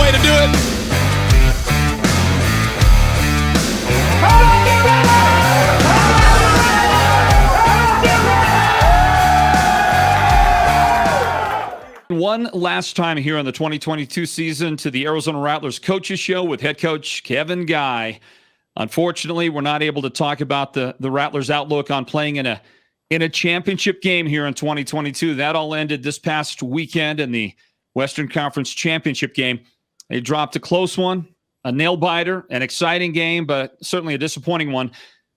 way to do it. One last time here on the 2022 season to the Arizona Rattlers Coaches Show with head coach Kevin Guy. Unfortunately, we're not able to talk about the Rattlers' outlook on playing in a championship game here in 2022. That all ended this past weekend in the Western Conference Championship game. They dropped a close one, a nail-biter, an exciting game, but certainly a disappointing one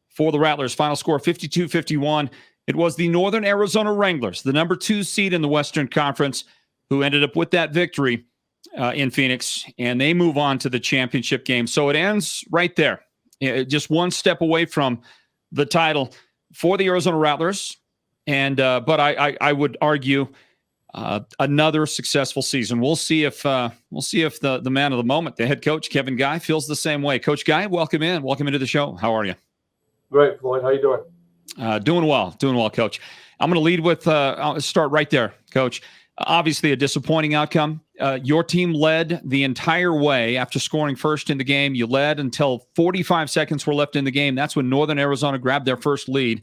for the Rattlers. Final score 52-51. It was the Northern Arizona Wranglers, the number 2 seed in the Western Conference, who ended up with that victory in Phoenix, and they move on to the championship game. So it ends right there, just one step away from the title for the Arizona Rattlers. And but I would argue another successful season. We'll see if the man of the moment, the head coach Kevin Guy, feels the same way. Coach Guy, welcome into the show. How are you? Great, Floyd. How you doing? Doing well, Coach. I'm going to lead with. I'll start right there, Coach. Obviously, a disappointing outcome. Your team led the entire way after scoring first in the game. You led until 45 seconds were left in the game. That's when Northern Arizona grabbed their first lead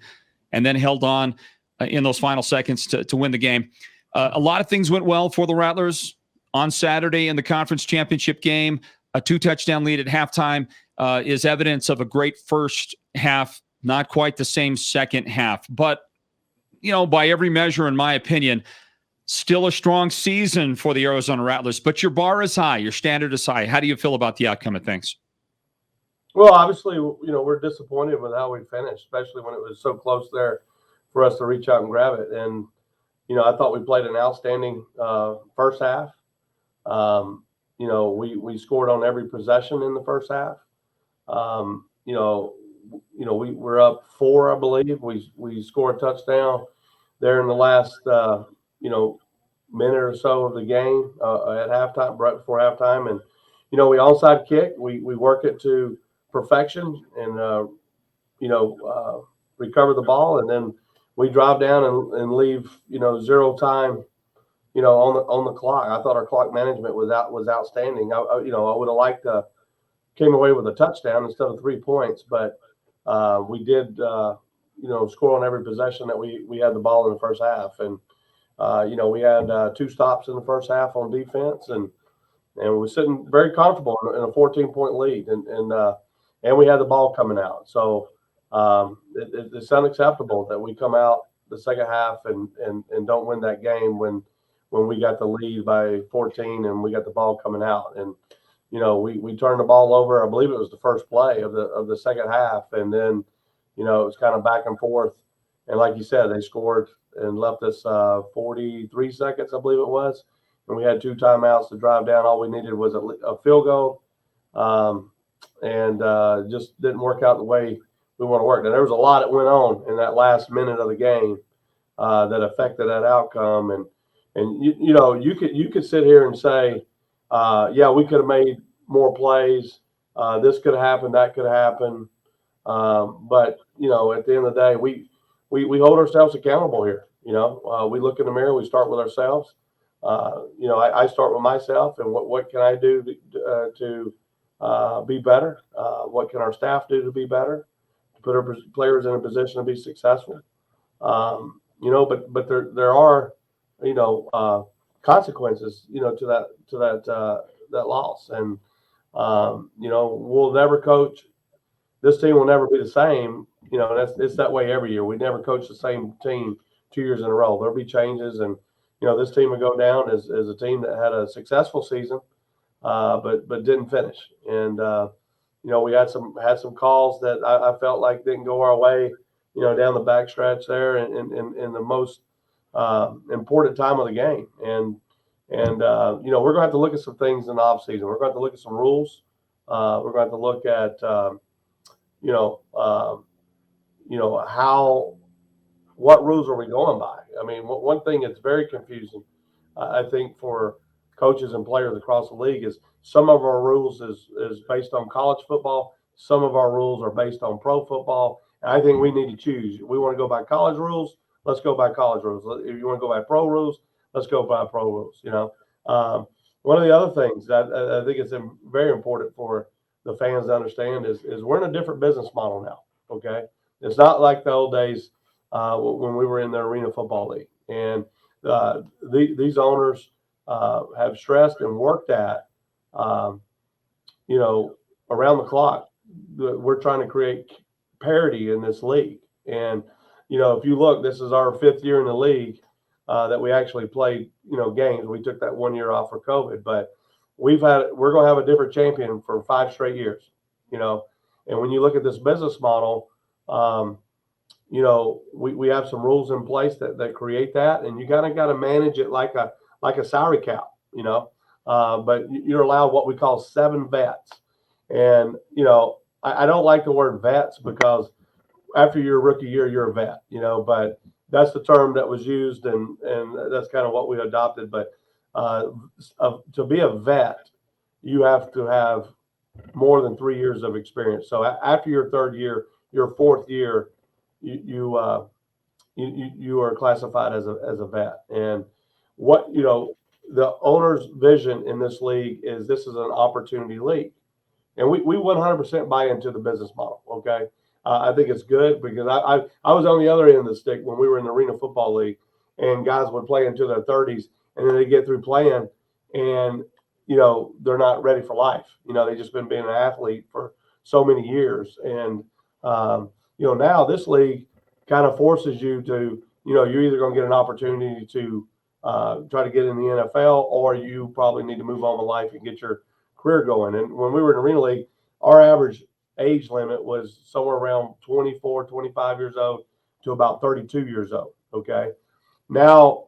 and then held on in those final seconds to win the game. A lot of things went well for the Rattlers on Saturday in the conference championship game. A 2-touchdown lead at halftime is evidence of a great first half, not quite the same second half. But, by every measure, in my opinion, still a strong season for the Arizona Rattlers, but your bar is high. Your standard is high. How do you feel about the outcome of things? Well, obviously, we're disappointed with how we finished, especially when it was so close there for us to reach out and grab it. And, I thought we played an outstanding first half. We scored on every possession in the first half. We were up 4, I believe. We scored a touchdown there in the last minute or so of the game at halftime, right before halftime. And, we onside kick, we work it to perfection and, recover the ball. And then we drive down and leave, 0 time, on the clock. I thought our clock management was outstanding. I would have liked to came away with a touchdown instead of 3 points, but we did, score on every possession that we had the ball in the first half. And, we had 2 stops in the first half on defense, and we were sitting very comfortable in a 14-point lead, and we had the ball coming out. So it's unacceptable that we come out the second half and don't win that game when we got the lead by 14 and we got the ball coming out. And we turned the ball over. I believe it was the first play of the second half, and then it was kind of back and forth. And like you said, they scored and left us 43 seconds, I believe it was. And we had 2 timeouts to drive down. All we needed was a field goal, and just didn't work out the way we want to work. Now, there was a lot that went on in that last minute of the game that affected that outcome. And you could sit here and say, we could have made more plays. This could have happened, that could happen. But at the end of the day, we hold ourselves accountable here. We look in the mirror, we start with ourselves. I start with myself and what can I do to be better? What can our staff do to be better? To put our players in a position to be successful. But there are, consequences, to that loss. And, we'll never coach. This team will never be the same. It's that way every year. We never coach the same team 2 years in a row. There'll be changes, and this team will go down as a team that had a successful season, but didn't finish. And we had some calls that I felt like didn't go our way. Down the backstretch there, in the most important time of the game. And we're going to have to look at some things in the off season. We're going to have to look at some rules. We're going to have to look at what rules are we going by? I mean, one thing that's very confusing, I think, for coaches and players across the league is some of our rules is based on college football. Some of our rules are based on pro football. And I think we need to choose. We want to go by college rules. Let's go by college rules. If you want to go by pro rules, let's go by pro rules. one of the other things that I think is very important for the fans to understand is we're in a different business model now. Okay, it's not like the old days when we were in the Arena Football League, and these owners have stressed and worked at, um, you know, around the clock. We're trying to create parity in this league, and if you look, this is our 5th year in the league that we actually played, games. We took that 1 year off for COVID, but we're going to have a different champion for 5 straight years, and when you look at this business model, we have some rules in place that create that, and you kind of got to manage it like a salary cap, but you're allowed what we call 7 vets. And, I don't like the word vets because after your rookie year, you're a vet, but that's the term that was used, and that's kind of what we adopted. But to be a vet, you have to have more than 3 years of experience. So after your 3rd year, your 4th year, you are classified as a vet. And what the owner's vision in this league is this is an opportunity league, and we 100% buy into the business model. Okay, I think it's good because I was on the other end of the stick when we were in the Arena Football League, and guys would play into their 30s, and then they get through playing, and they're not ready for life. They've just been being an athlete for so many years, and now this league kind of forces you to, you're either going to get an opportunity to try to get in the NFL, or you probably need to move on with life and get your career going. And when we were in Arena League, our average age limit was somewhere around 24, 25 years old to about 32 years old. Okay. Now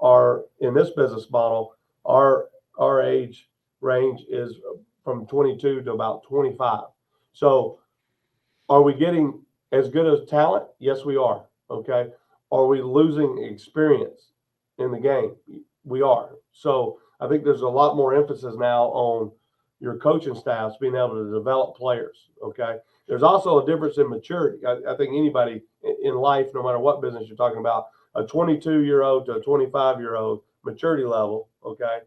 in this business model, our age range is from 22 to about 25. So are we getting as good as talent? Yes, we are. Okay. Are we losing experience in the game? We are. So I think there's a lot more emphasis now on your coaching staffs being able to develop players. Okay. There's also a difference in maturity. I think anybody in life, no matter what business you're talking about, a 22-year-old to a 25-year-old maturity level, okay,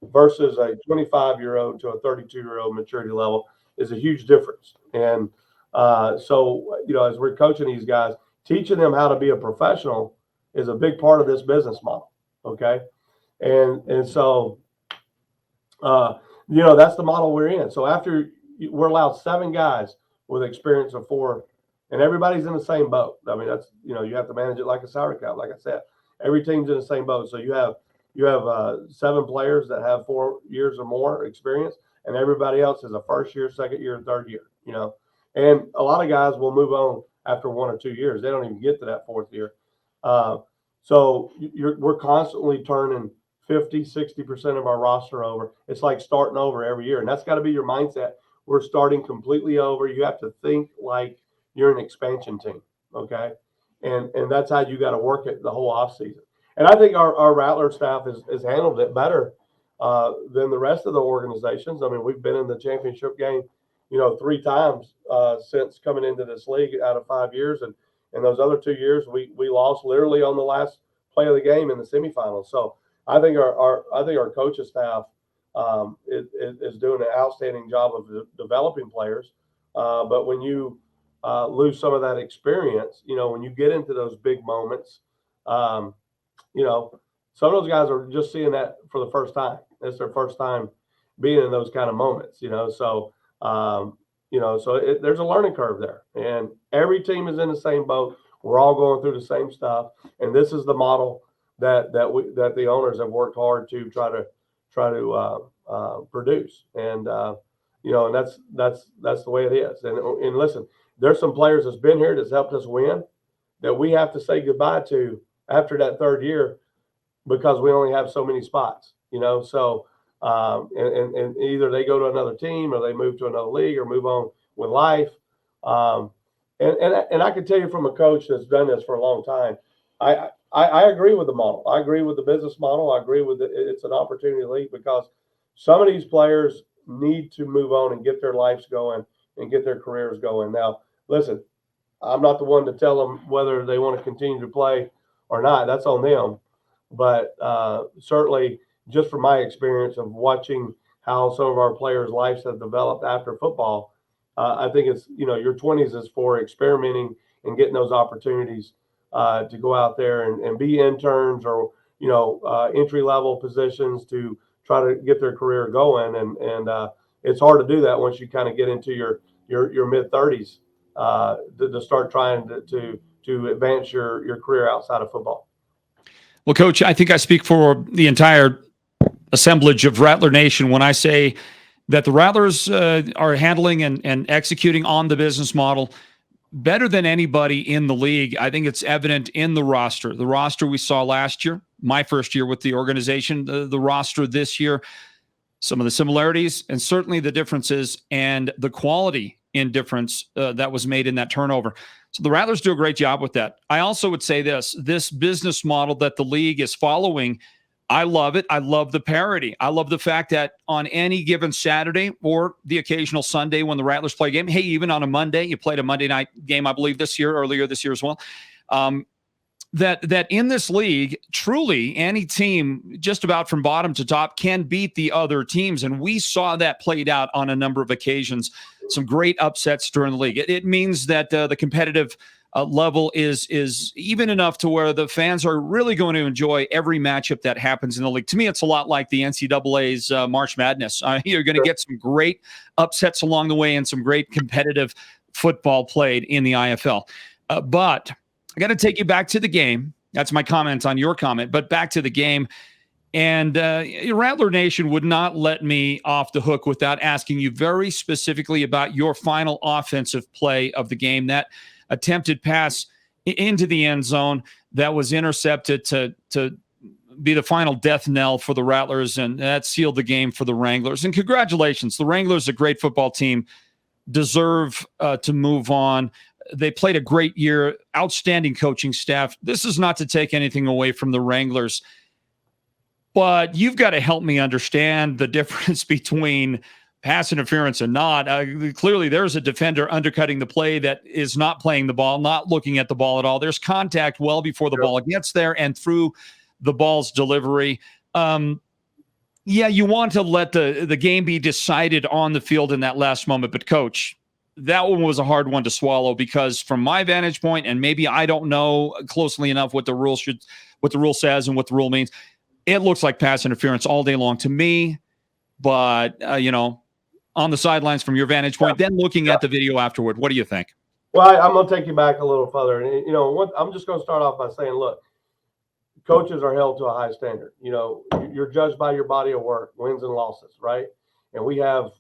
versus a 25-year-old to a 32-year-old maturity level is a huge difference. And so, as we're coaching these guys, teaching them how to be a professional is a big part of this business model. Okay. And so, that's the model we're in. So after we're allowed 7 guys with experience of 4, and everybody's in the same boat. I mean, that's, you have to manage it like a salary cap. Like I said, every team's in the same boat. So you have 7 players that have 4 years or more experience, and everybody else is a 1st year, 2nd year, and 3rd year, and a lot of guys will move on after 1 or 2 years. They don't even get to that 4th year. So we're constantly turning 50, 60% of our roster over. It's like starting over every year. And that's got to be your mindset. We're starting completely over. You have to think like you're an expansion team. Okay. And that's how you got to work it the whole offseason. And I think our Rattler staff has handled it better than the rest of the organizations. I mean, we've been in the championship game, 3 times since coming into this league out of 5 years. And those other 2 years, we lost literally on the last play of the game in the semifinals. So I think our coaching staff is doing an outstanding job of developing players. But when you lose some of that experience, when you get into those big moments, some of those guys are just seeing that for the first time. It's their first time being in those kind of moments, So, there's a learning curve there, and every team is in the same boat. We're all going through the same stuff, and this is the model that the owners have worked hard to try to produce, and and that's the way it is. And listen, there's some players that's been here that's helped us win that we have to say goodbye to after that 3rd year because we only have so many spots, So and either they go to another team or they move to another league or move on with life. And I can tell you from a coach that's done this for a long time, I agree with the model. I agree with the business model. I agree with it's an opportunity league because some of these players need to move on and get their lives going and get their careers going. Now, listen, I'm not the one to tell them whether they want to continue to play or not. That's on them. But certainly, just from my experience of watching how some of our players' lives have developed after football. I think it's, your 20s is for experimenting and getting those opportunities to go out there and be interns or, entry level positions to try to get their career going. And it's hard to do that once you kind of get into your mid 30s to start trying to advance your career outside of football. Well, Coach, I think I speak for the entire assemblage of Rattler Nation when I say that the Rattlers are handling and executing on the business model better than anybody in the league. I think it's evident in the roster. The roster we saw last year, my first year with the organization, the roster this year, some of the similarities and certainly the differences and the quality in difference that was made in that turnover. So the Rattlers do a great job with that. I also would say this business model that the league is following, I love it. I love the parity. I love the fact that on any given Saturday or the occasional Sunday when the Rattlers play a game, hey, even on a Monday, you played a Monday night game, I believe earlier this year as well, that in this league, truly any team just about from bottom to top can beat the other teams. And we saw that played out on a number of occasions, some great upsets during the league. It means that the competitive level is even enough to where the fans are really going to enjoy every matchup that happens in the league. To me, it's a lot like the NCAA's March Madness. You're going to get some great upsets along the way and some great competitive football played in the IFL. But I got to take you back to the game. That's my comment on your comment, but back to the game. And Rattler Nation would not let me off the hook without asking you very specifically about your final offensive play of the game, that attempted pass into the end zone that was intercepted to be the final death knell for the Rattlers, and that sealed the game for the Wranglers. And congratulations. The Wranglers, a great football team, deserve to move on. They played a great year, outstanding coaching staff. This is not to take anything away from the Wranglers, but you've got to help me understand the difference between pass interference and not. Clearly, there's a defender undercutting the play that is not playing the ball, not looking at the ball at all. There's contact well before the ball gets there and through the ball's delivery. Yeah, you want to let the game be decided on the field in that last moment. But, Coach, that one was a hard one to swallow because from my vantage point, and maybe I don't know closely enough what the rule says and what the rule means, it looks like pass interference all day long to me. But, on the sidelines from your vantage point, then looking at the video afterward, what do you think? Well, I'm going to take you back a little further. And, I'm just going to start off by saying, look, coaches are held to a high standard. You're judged by your body of work, wins and losses, right? And we have,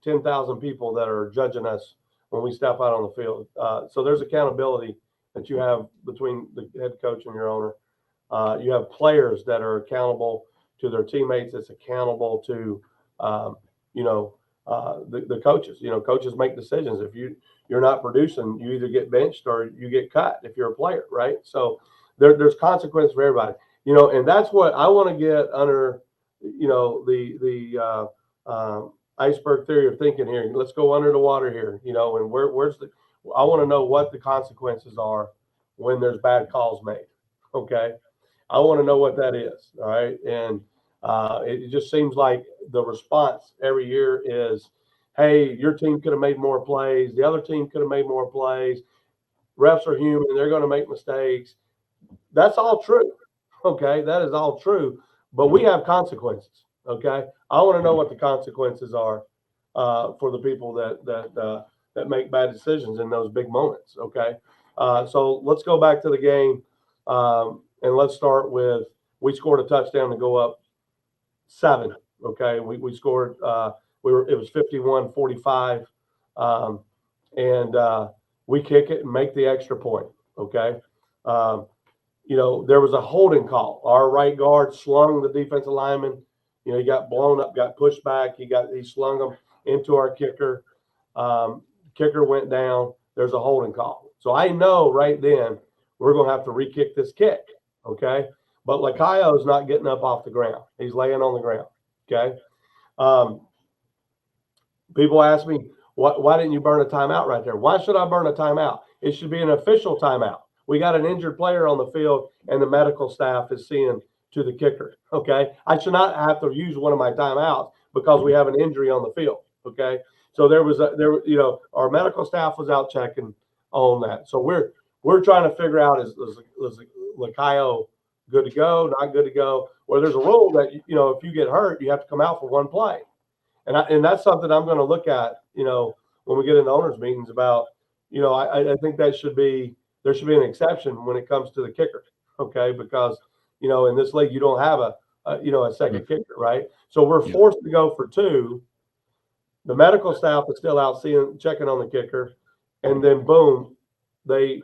10,000 people that are judging us when we step out on the field. So there's accountability that you have between the head coach and your owner. You have players that are accountable to their teammates. It's accountable to, the coaches. Coaches make decisions. If you're not producing, you either get benched or you get cut if you're a player, right? So there's consequence for everybody. And that's what I want to get under, the iceberg theory of thinking here. Let's go under the water here, and I want to know what the consequences are when there's bad calls made. Okay. I want to know what that is. All right. And it just seems like the response every year is, hey, your team could have made more plays. The other team could have made more plays. Refs are human. They're going to make mistakes. That's all true. Okay. That is all true. But we have consequences. Okay. I want to know what the consequences are for the people that make bad decisions in those big moments. Okay. So let's go back to the game. And let's start with, we scored a touchdown to go up 7. Okay. We scored, it was 51-45. And we kick it and make the extra point. Okay. There was a holding call. Our right guard slung the defensive lineman. He got blown up, got pushed back. He slung him into our kicker. Kicker went down. There's a holding call. So I know right then we're going to have to re-kick this kick. Okay. But Lakayo's not getting up off the ground. He's laying on the ground. Okay. People ask me, why didn't you burn a timeout right there? Why should I burn a timeout? It should be an official timeout. We got an injured player on the field and the medical staff is seeing to the kicker. Okay. I should not have to use one of my timeouts, because we have an injury on the field. Okay. So our medical staff was out checking on that. So we're trying to figure out is Lakayo good to go, not good to go? Well, there's a rule that, if you get hurt, you have to come out for one play. And that's something I'm going to look at, when we get in the owners meetings about, I think there should be an exception when it comes to the kicker. Okay. Because, in this league, you don't have a second kicker, right? So we're forced to go for two. The medical staff is still out checking on the kicker. And then boom, they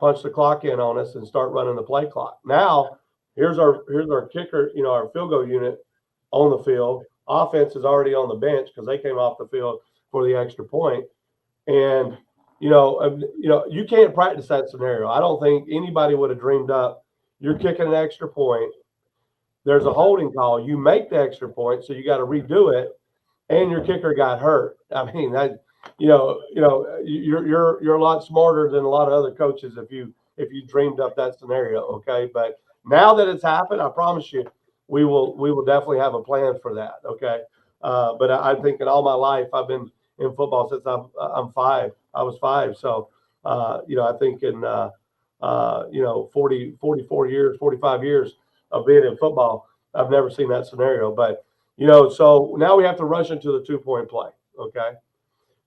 punch the clock in on us and start running the play clock. Now, here's our kicker, our field goal unit on the field. Offense is already on the bench because they came off the field for the extra point. And, you can't practice that scenario. I don't think anybody would have dreamed up. You're kicking an extra point. There's a holding call. You make the extra point, so you got to redo it. And your kicker got hurt. I mean, that, you're a lot smarter than a lot of other coaches if you dreamed up that scenario. Okay. But now that it's happened, I promise you, we will definitely have a plan for that. Okay. But I think in all my life, I've been in football since I'm 5. I was 5. So, I think in, 44 years, 45 years of being in football, I've never seen that scenario. But, so now we have to rush into the 2-point play. Okay.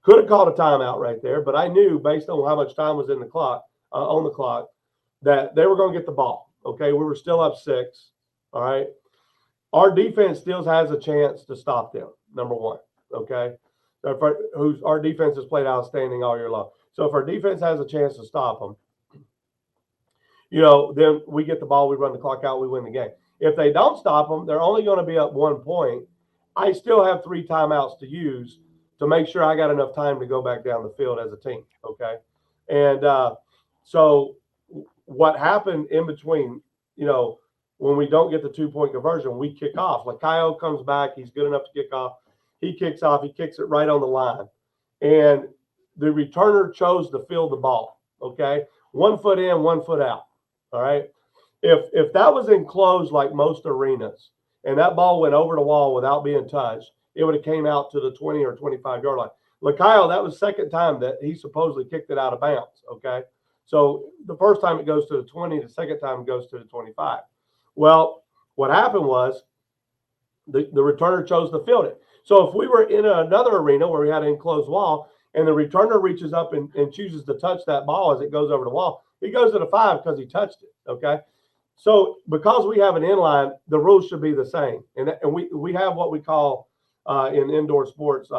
Could have called a timeout right there, but I knew based on how much time was in the clock, on the clock, that they were going to get the ball. Okay. We were still up 6. All right. Our defense still has a chance to stop them. Number one. Okay. Our defense has played outstanding all year long. So if our defense has a chance to stop them, then we get the ball, we run the clock out, we win the game. If they don't stop them, they're only going to be up 1 point. I still have 3 timeouts to use to make sure I got enough time to go back down the field as a team. Okay. And so what happened in between, when we don't get the 2-point conversion, we kick off. Lakayo comes back. He's good enough to kick off. He kicks off. He kicks it right on the line. And the returner chose to field the ball. Okay. 1 foot in, 1 foot out. All right. If that was enclosed like most arenas and that ball went over the wall without being touched, it would have came out to the 20 or 25-yard line. Lakayo, that was the second time that he supposedly kicked it out of bounds. Okay. So the first time it goes to the 20, the second time it goes to the 25. Well, what happened was the returner chose to field it. So if we were in another arena where we had an enclosed wall and the returner reaches up and chooses to touch that ball as it goes over the wall, he goes to the 5 because he touched it. Okay. So because we have an inline, the rules should be the same. And we have what we call in indoor sports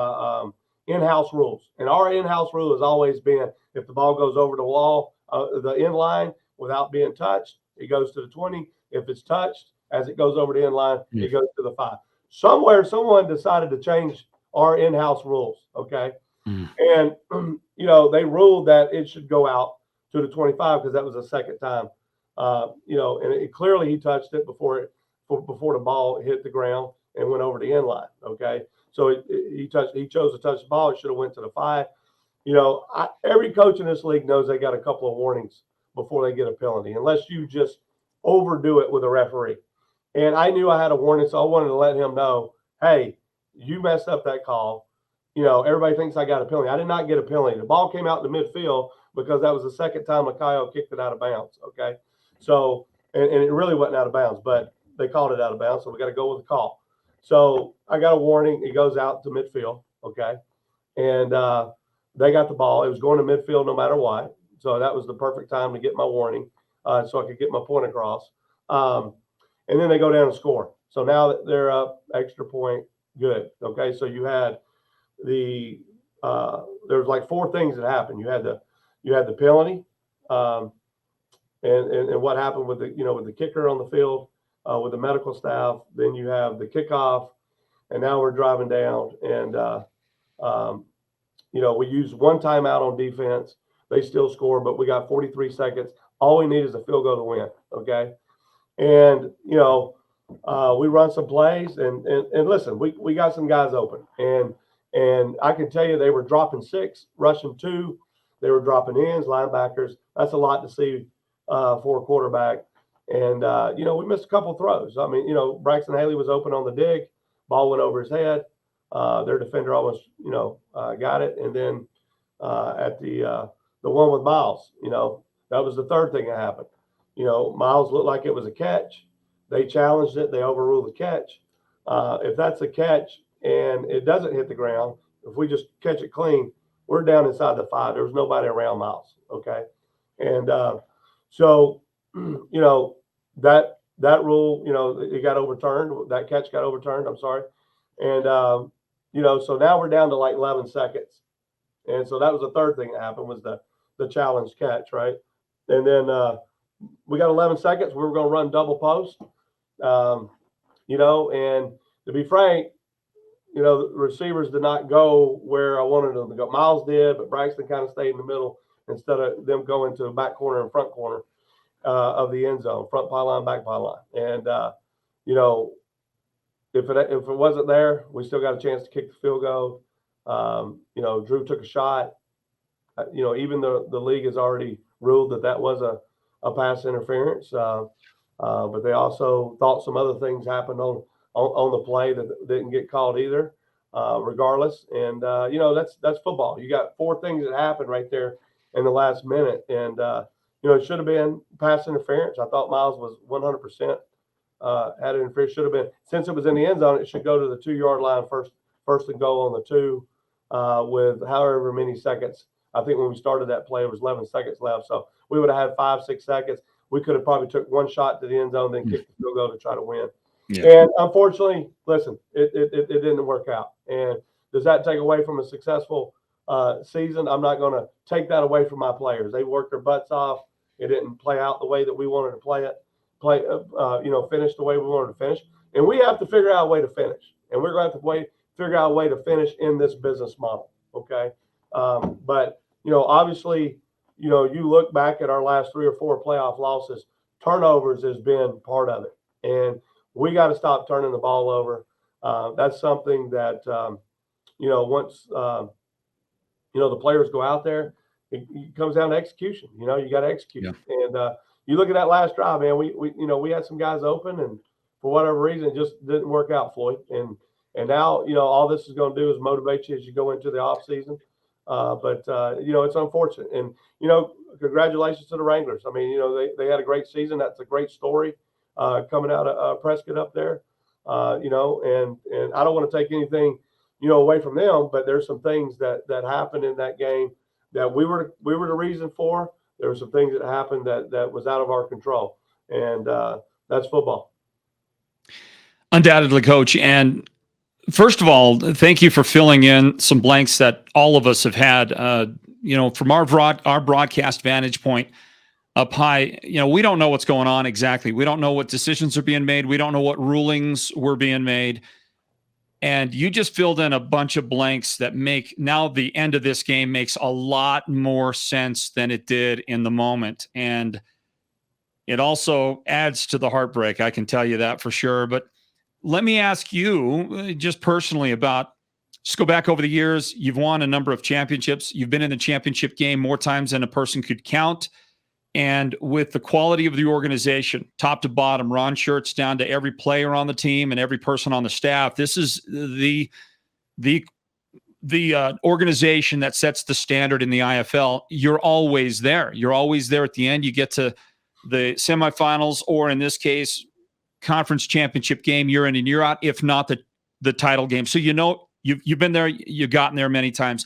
in-house rules. And our in-house rule has always been if the ball goes over the wall, the inline without being touched, it goes to the 20. If it's touched as it goes over the inline, it goes to the 5. Somewhere, someone decided to change our in-house rules. Okay. And, they ruled that it should go out to the 25 because that was the second time. And clearly he touched it before the ball hit the ground and went over the end line. Okay. So he chose to touch the ball. It should have went to the 5. Every coach in this league knows they got a couple of warnings before they get a penalty, unless you just overdo it with a referee. And I knew I had a warning, so I wanted to let him know, hey, you messed up that call. Everybody thinks I got a penalty. I did not get a penalty. The ball came out in the midfield because that was the second time Lakayo kicked it out of bounds. Okay. So, and it really wasn't out of bounds, but they called it out of bounds. So we got to go with the call. So I got a warning. It goes out to midfield. Okay. And they got the ball. It was going to midfield no matter what. So that was the perfect time to get my warning so I could get my point across. And then they go down and score. So now that they're up extra point, good. Okay. So you had there was like 4 things that happened. You had the penalty, and what happened with the kicker on the field, with the medical staff. Then you have the kickoff, and now we're driving down, and we used 1 timeout on defense. They still score, but we got 43 seconds. All we need is a field goal to win. Okay, and we run some plays, and listen, we got some guys open, and I can tell you they were dropping 6, rushing 2. They were dropping ends, linebackers. That's a lot to see for a quarterback. And, we missed a couple throws. I mean, Braxton Haley was open on the dig, ball went over his head. Their defender almost, got it. And then at the one with Miles, that was the third thing that happened. Miles looked like it was a catch. They challenged it. They overruled the catch. If that's a catch and it doesn't hit the ground, if we just catch it clean, we're down inside the 5. There was nobody around Miles. Okay. And so, that rule, it got overturned. That catch got overturned. I'm sorry. And, so now we're down to like 11 seconds. And so that was the third thing that happened was the challenge catch, right? And then we got 11 seconds. We were going to run double post, and to be frank, the receivers did not go where I wanted them to go. Miles did, but Braxton kind of stayed in the middle instead of them going to the back corner and front corner of the end zone, front pylon, back pylon. And, if it wasn't there, we still got a chance to kick the field goal. Drew took a shot. Even the league has already ruled that was a pass interference. But they also thought some other things happened on the play that didn't get called either, regardless. And, that's football. You got 4 things that happened right there in the last minute. And, it should have been pass interference. I thought Miles was 100% had it interference. Should have been, since it was in the end zone, it should go to the 2-yard line first and goal on the 2 with however many seconds. I think when we started that play, it was 11 seconds left. So we would have had 5-6 seconds. We could have probably took one shot to the end zone, then kicked the field goal to try to win. Yeah. And unfortunately, listen, it didn't work out. And does that take away from a successful season? I'm not going to take that away from my players. They worked their butts off. It didn't play out the way that we wanted to finish the way we wanted to finish. And we have to figure out a way to finish. And we're going to have to figure out a way to finish in this business model. Okay. But, obviously, you look back at our last 3 or 4 playoff losses, turnovers has been part of it. And we got to stop turning the ball over. That's something that, once, the players go out there, it comes down to execution. You got to execute. Yeah. And you look at that last drive, man, we had some guys open, and for whatever reason, it just didn't work out, Floyd. And now, all this is going to do is motivate you as you go into the off season. But it's unfortunate. And, congratulations to the Wranglers. I mean, they had a great season. That's a great story coming out of Prescott up there, and I don't want to take anything, away from them, but there's some things that happened in that game that we were the reason for. There were some things that happened that was out of our control, and that's football. Undoubtedly, Coach. And first of all, thank you for filling in some blanks that all of us have had. From our broadcast vantage point up high, we don't know what's going on exactly. We don't know what decisions are being made. We don't know what rulings were being made. And you just filled in a bunch of blanks that make now the end of this game makes a lot more sense than it did in the moment. And it also adds to the heartbreak. I can tell you that for sure. But let me ask you just personally about, just go back over the years. You've won a number of championships. You've been in the championship game more times than a person could count. And with the quality of the organization, top to bottom, Ron Shirts down to every player on the team and every person on the staff, this is the organization that sets the standard in the IFL. You're always there. You're always there at the end. You get to the semifinals, or in this case, conference championship game, year in and year out, if not the title game. So you've been there, you've gotten there many times,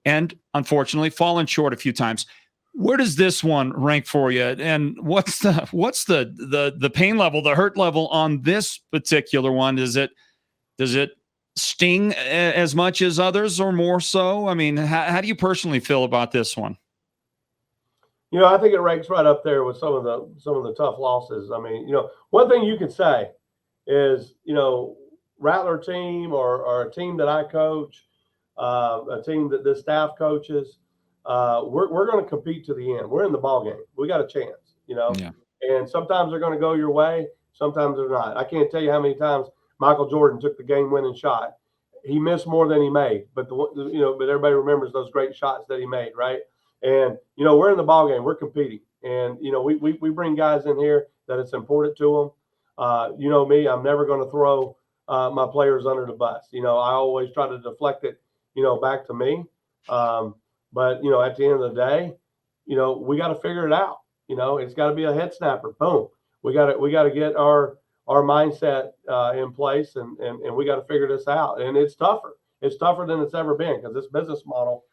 and unfortunately fallen short a few times. Where does this one rank for you? And what's the pain level, the hurt level on this particular one? Does it sting as much as others, or more so? I mean, how do you personally feel about this one? I think it ranks right up there with some of the tough losses. I mean, one thing you can say is, Rattler team or a team that I coach, a team that the staff coaches, we're going to compete to the end. We're in the ball game. We got a chance, Yeah. And sometimes they're going to go your way. Sometimes they're not. I can't tell you how many times Michael Jordan took the game-winning shot. He missed more than he made, but but everybody remembers those great shots that he made, right? And we're in the ball game. We're competing, and we bring guys in here that it's important to them. Me, I'm never going to throw my players under the bus. I always try to deflect it, back to me. But at the end of the day, we got to figure it out. It's got to be a head snapper. Boom. We got to get our mindset in place, and we got to figure this out. And it's tougher. It's tougher than it's ever been because this business model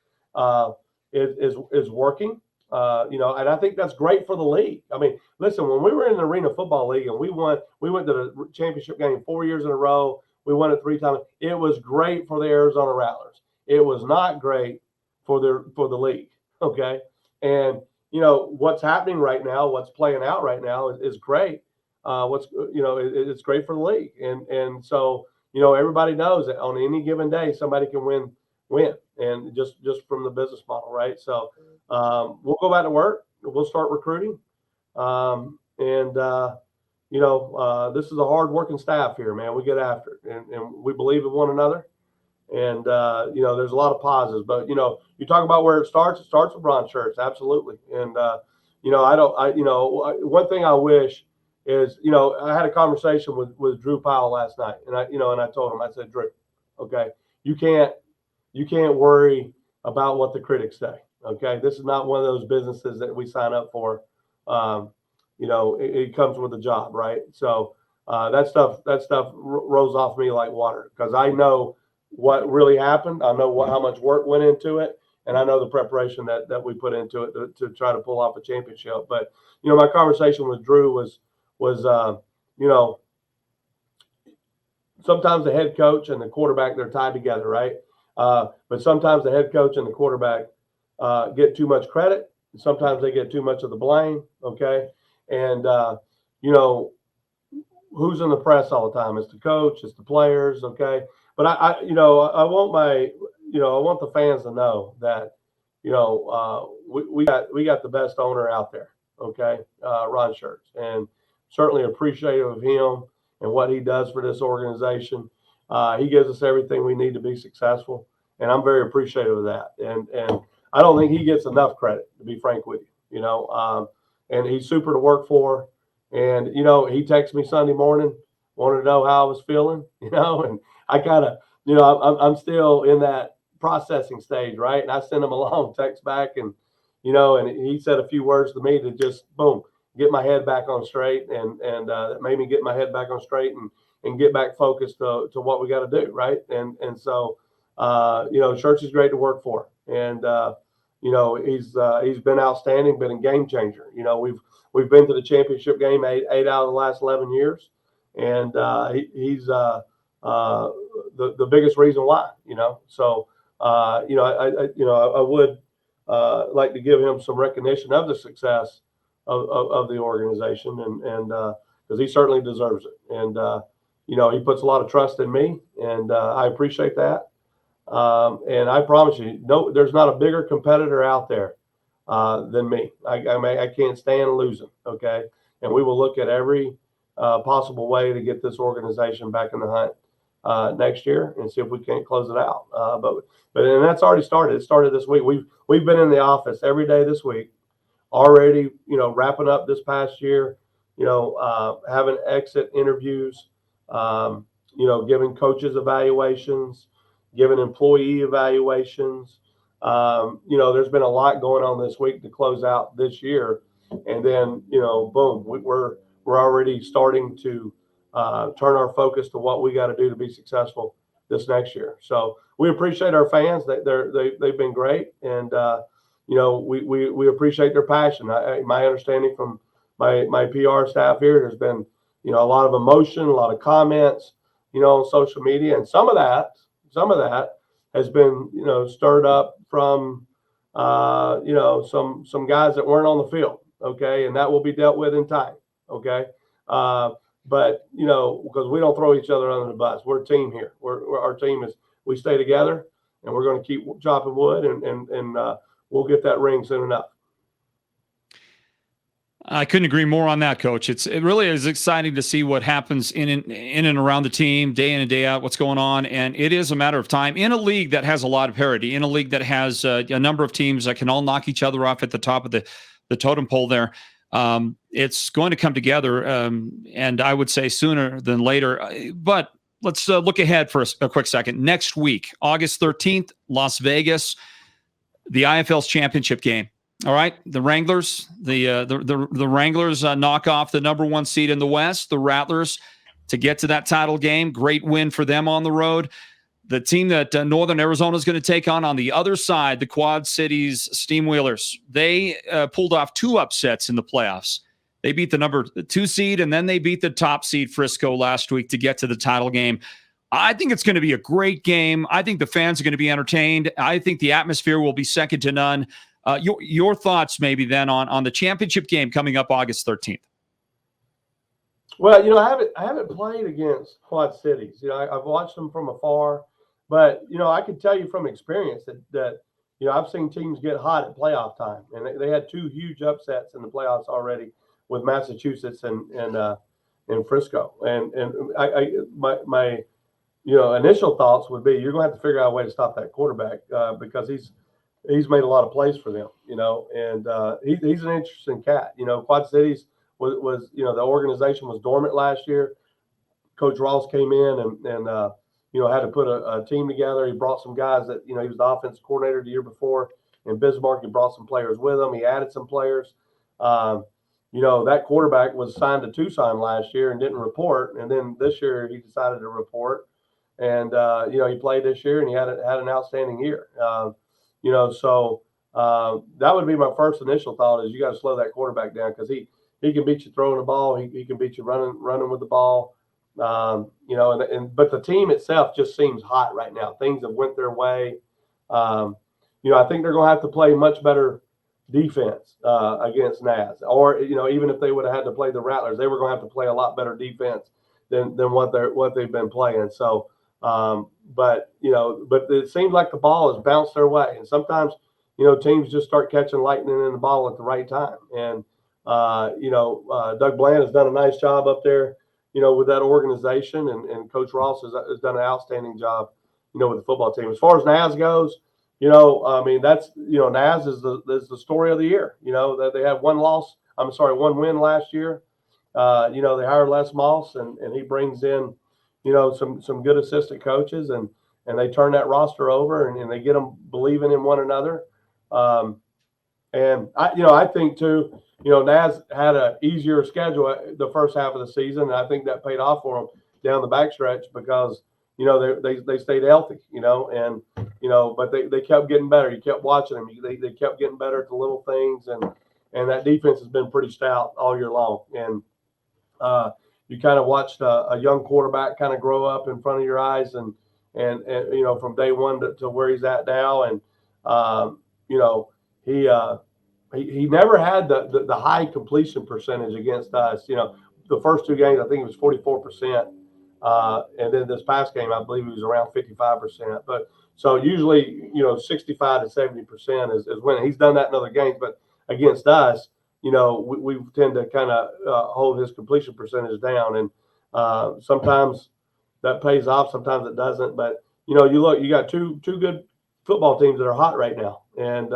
is working. And I think that's great for the league. I mean, listen, when we were in the Arena Football League and we went to the championship game 4 years in a row, we won it 3 times. It was great for the Arizona Rattlers. It was not great for the league. Okay. And, what's happening right now, what's playing out right now is great. It's great for the league. And so, everybody knows that on any given day, somebody can win, and just from the business model. Right. So, we'll go back to work. We'll start recruiting. This is a hard working staff here, man. We get after it and we believe in one another. And, there's a lot of positives, but, you talk about where it starts with bronze shirts. Absolutely. And, one thing I wish is, I had a conversation with Drew Powell last night, and I told him, I said, Drew, okay, you can't worry about what the critics say. Okay. This is not one of those businesses that we sign up for. It comes with a job. Right. So, that stuff rolls off me like water because I know what really happened. I know how much work went into it, and I know the preparation that we put into it to try to pull off a championship. But my conversation with Drew was sometimes the head coach and the quarterback, they're tied together, right? But sometimes the head coach and the quarterback get too much credit. Sometimes they get too much of the blame. Okay, and who's in the press all the time? It's the coach, it's the players. Okay. But I want the fans to know that, we got the best owner out there. Okay. Ron Schertz, and certainly appreciative of him and what he does for this organization. He gives us everything we need to be successful. And I'm very appreciative of that. And I don't think he gets enough credit, to be frank with you, and he's super to work for. And, he texted me Sunday morning, wanted to know how I was feeling, and I kind of, I'm still in that processing stage, right? And I sent him a long text back, and and he said a few words to me to just boom, get my head back on straight, and that made me get my head back on straight and get back focused to what we got to do, right? And so, Church is great to work for, and he's been outstanding, been a game changer. We've been to the championship game eight out of the last 11 years, and he's the biggest reason why, So, I would like to give him some recognition of the success of the organization, and because he certainly deserves it. And he puts a lot of trust in me, and I appreciate that. And I promise you, no, there's not a bigger competitor out there than me. I can't stand losing. Okay, and we will look at every possible way to get this organization back in the hunt next year and see if we can't close it out. But that's already started. It started this week. We've been in the office every day this week, already, wrapping up this past year, having exit interviews, giving coaches evaluations, giving employee evaluations. There's been a lot going on this week to close out this year. And then, boom, we're already starting to turn our focus to what we got to do to be successful this next year. So we appreciate our fans. They've been great. And, we appreciate their passion. My understanding from my PR staff here, there's been, a lot of emotion, a lot of comments, on social media. And some of that has been, stirred up from, some guys that weren't on the field. Okay. And that will be dealt with in time. Okay. But, because we don't throw each other under the bus. We're a team here. Our team is, we stay together, and we're going to keep chopping wood, and we'll get that ring soon enough. I couldn't agree more on that, Coach. It really is exciting to see what happens in and around the team, day in and day out, what's going on. And it is a matter of time in a league that has a lot of parity, in a league that has a number of teams that can all knock each other off at the top of the totem pole there. It's going to come together, and I would say sooner than later. But let's look ahead for a quick second. Next week, August 13th, Las Vegas, the IFL's championship game. All right, the Wranglers, the Wranglers knock off the number 1 seed in the West, the Rattlers, to get to that title game. Great win for them on the road. The team that Northern Arizona is going to take on the other side, the Quad Cities Steamwheelers, they pulled off 2 upsets in the playoffs. They beat the number 2 seed, and then they beat the top seed Frisco last week to get to the title game. I think it's going to be a great game. I think the fans are going to be entertained. I think the atmosphere will be second to none. Your thoughts maybe then on the championship game coming up August 13th. Well, I haven't played against Quad Cities. I've watched them from afar, but I can tell you from experience that I've seen teams get hot at playoff time, and they had 2 huge upsets in the playoffs already with Massachusetts and Frisco. And my initial thoughts would be you're going to have to figure out a way to stop that quarterback because he's made a lot of plays for them, and he's an interesting cat. Quad Cities was the organization was dormant last year. Coach Ross came in and had to put a team together. He brought some guys that, he was the offensive coordinator the year before in Bismarck. He brought some players with him. He added some players. That quarterback was signed to Tucson last year and didn't report. And then this year he decided to report. And, he played this year and he had an outstanding year. So that would be my first initial thought is you got to slow that quarterback down because he can beat you throwing the ball. He can beat you running with the ball. But the team itself just seems hot right now. Things have went their way. I think they're going to have to play much better defense against Naz, or even if they would have had to play the Rattlers, they were going to have to play a lot better defense than what they've been playing. So, but it seems like the ball has bounced their way, and sometimes teams just start catching lightning in the ball at the right time. And Doug Bland has done a nice job up there, with that organization, and Coach Ross has done an outstanding job, with the football team. As far as Naz goes, that's Naz is the story of the year. That they had one win last year. They hired Les Moss, and he brings in, some good assistant coaches, and they turn that roster over, and they get them believing in one another. And I think too, Naz had an easier schedule the first half of the season, and I think that paid off for them down the backstretch because they stayed healthy, but they kept getting better. You kept watching them. They kept getting better at the little things, and that defense has been pretty stout all year long. And you kind of watched a young quarterback kind of grow up in front of your eyes, and from day one to where he's at now, and he never had the high completion percentage against us. The first 2 games I think it was 44%. And then this past game, I believe he was around 55%. But so usually, 65 to 70% is winning. He's done that in other games, but against us, we tend to kind of hold his completion percentage down. And sometimes that pays off, sometimes it doesn't. But you got two good football teams that are hot right now, and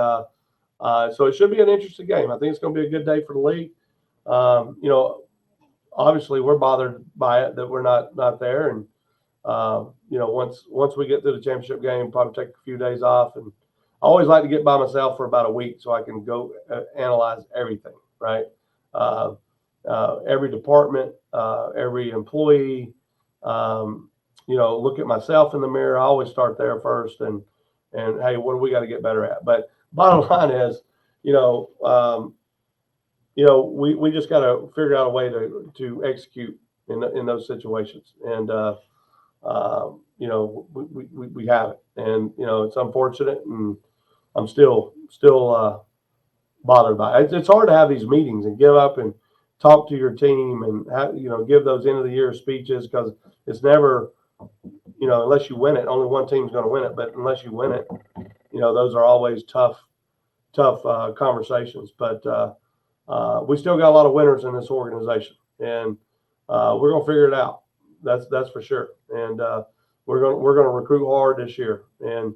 so it should be an interesting game. I think it's going to be a good day for the league. Obviously we're bothered by it that we're not there. And, once we get through the championship game, probably take a few days off. And I always like to get by myself for about a week so I can go analyze everything, right? Every department, every employee, look at myself in the mirror. I always start there first and hey, what do we got to get better at? But bottom line is, we just got to figure out a way to execute in those situations. And, we have it, and, it's unfortunate, and I'm still bothered by it. It's hard to have these meetings and give up and talk to your team and give those end of the year speeches, because it's never, unless you win it, only one team's going to win it. But unless you win it, those are always tough conversations. But we still got a lot of winners in this organization, and we're going to figure it out. That's for sure. And we're going to recruit hard this year and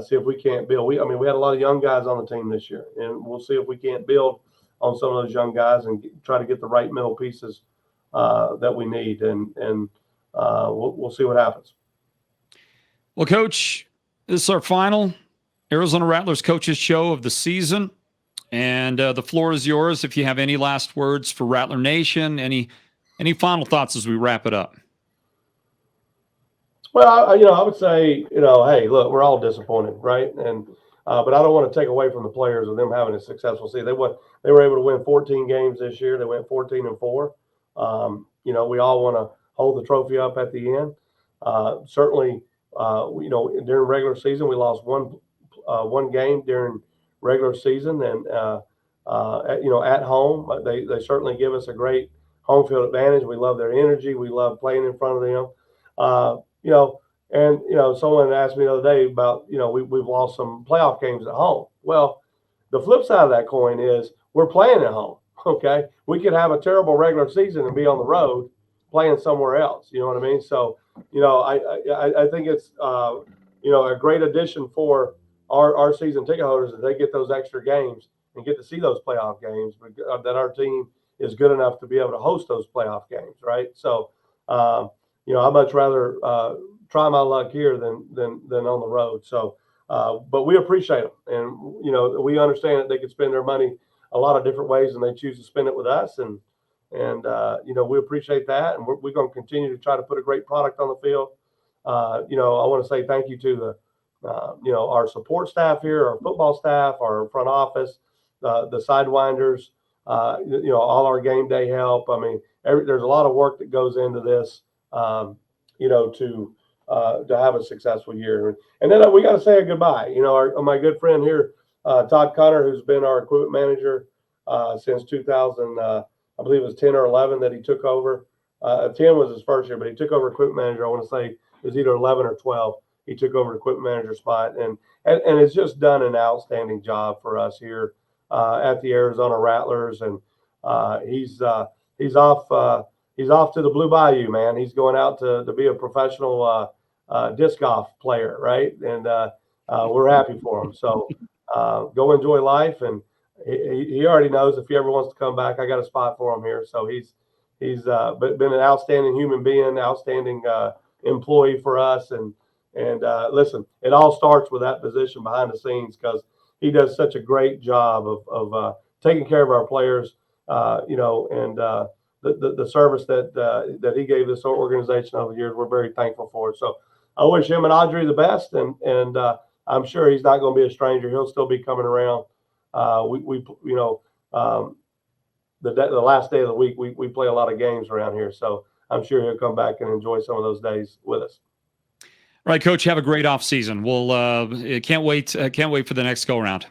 see if we can't build. We had a lot of young guys on the team this year, and we'll see if we can't build on some of those young guys and try to get the right middle pieces that we need. And we'll see what happens. Well, Coach, this is our final Arizona Rattlers coaches show of the season, and the floor is yours. If you have any last words for Rattler Nation, any final thoughts as we wrap it up? Well, I would say, hey, look, we're all disappointed, right? And but I don't want to take away from the players of them having a successful season. They were able to win 14 games this year. They went 14-4. We all want to hold the trophy up at the end. Certainly, during regular season, we lost one game during regular season, and at home, they certainly give us a great home field advantage. We love their energy. We love playing in front of them. Someone asked me the other day about, we've lost some playoff games at home. Well, the flip side of that coin is we're playing at home. Okay. We could have a terrible regular season and be on the road playing somewhere else. You know what I mean? So, I think it's, a great addition for our season ticket holders that they get those extra games and get to see those playoff games, that our team is good enough to be able to host those playoff games. Right. So, I'd much rather try my luck here than on the road. So, but we appreciate them, and we understand that they could spend their money a lot of different ways, and they choose to spend it with us, and we appreciate that, and we're going to continue to try to put a great product on the field. I want to say thank you to our support staff here, our football staff, our front office, the sidewinders, all our game day help. I mean, there's a lot of work that goes into this. To have a successful year. And then we got to say a goodbye. My good friend here, Todd Connor, who's been our equipment manager since 2000, I believe it was 10 or 11 that he took over. 10 was his first year, but he took over equipment manager. I want to say it was either 11 or 12. He took over equipment manager spot, and it's just done an outstanding job for us here at the Arizona Rattlers. And he's off. He's off to the Blue Bayou, man. He's going out to be a professional disc golf player, right? And we're happy for him. So go enjoy life. And he already knows if he ever wants to come back, I got a spot for him here. So he's been an outstanding human being, outstanding employee for us. And listen, it all starts with that position behind the scenes, because he does such a great job of taking care of our players, and the service that he gave this organization over the years. We're very thankful for it. So I wish him and Audrey the best, and I'm sure he's not going to be a stranger. He'll still be coming around. The last day of the week, we play a lot of games around here, so I'm sure he'll come back and enjoy some of those days with us. All right, Coach, have a great off season. We'll can't wait for the next go around.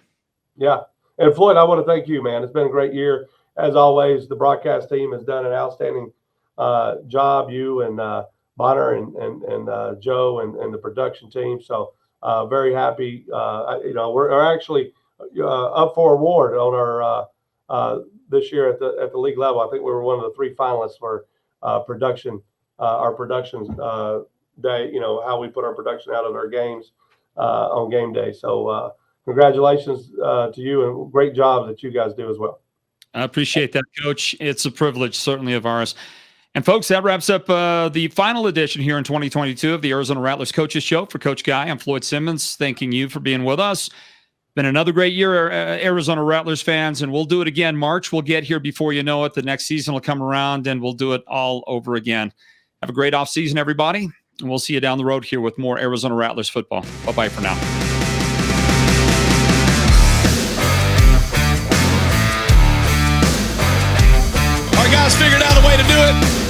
Yeah, and Floyd, I want to thank you, man. It's been a great year. As always, the broadcast team has done an outstanding job. You and Bonner and Joe and the production team. So very happy. We're actually up for award on our this year at the league level. I think we were one of the 3 finalists for production. Our productions day. How we put our production out of our games on game day. So congratulations to you, and great job that you guys do as well. I appreciate that, Coach. It's a privilege, certainly, of ours. And, folks, that wraps up the final edition here in 2022 of the Arizona Rattlers Coaches Show. For Coach Guy, I'm Floyd Simmons, thanking you for being with us. Been another great year, Arizona Rattlers fans, and we'll do it again. March will get here before you know it. The next season will come around, and we'll do it all over again. Have a great offseason, everybody, and we'll see you down the road here with more Arizona Rattlers football. Bye-bye for now. Our guys figured out a way to do it.